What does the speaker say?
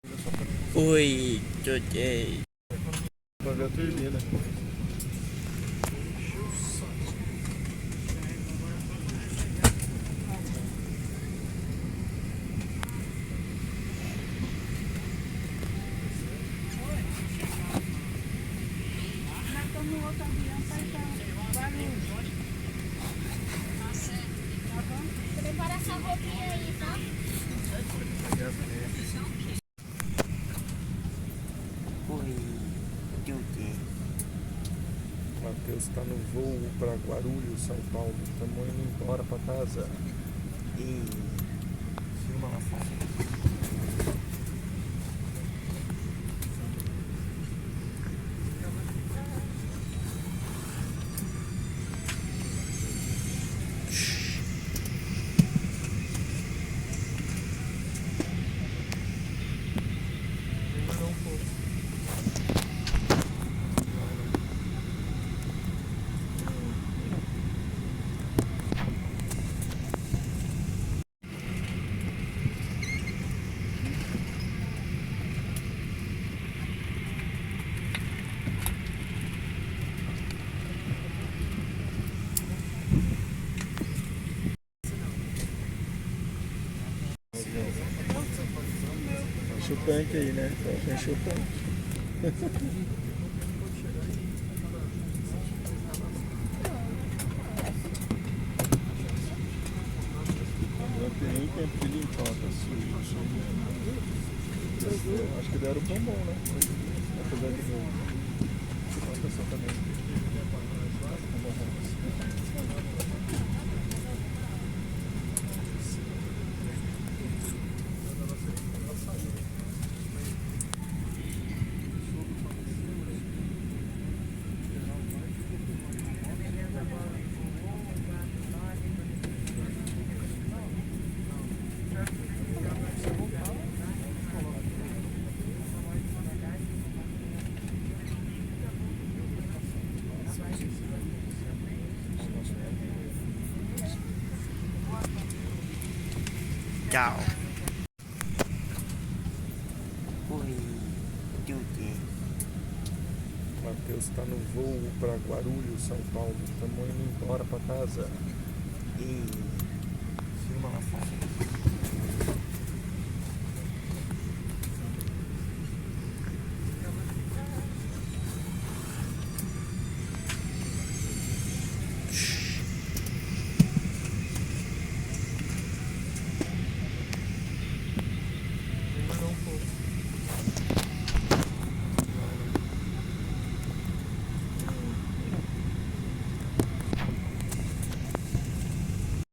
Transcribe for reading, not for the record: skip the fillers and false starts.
Oi, Jojei. Pra ver a turbina. No outro avião para Guarulhos. Tá bom? Prepara essa roupinha aí, tá? Oi, Jojei. Matheus tá no voo pra Guarulhos, São Paulo. Estamos indo embora pra casa. E filma lá fora. Enche o tanque aí, né? Enche o tanque. Não tem nem tempo de limpar, tá sujo. Acho que deram bombom, né? Apesar de não. A pessoa também. Tchau. Oi, Jojei. Matheus tá no voo pra Guarulhos, São Paulo. Estamos indo embora pra casa. E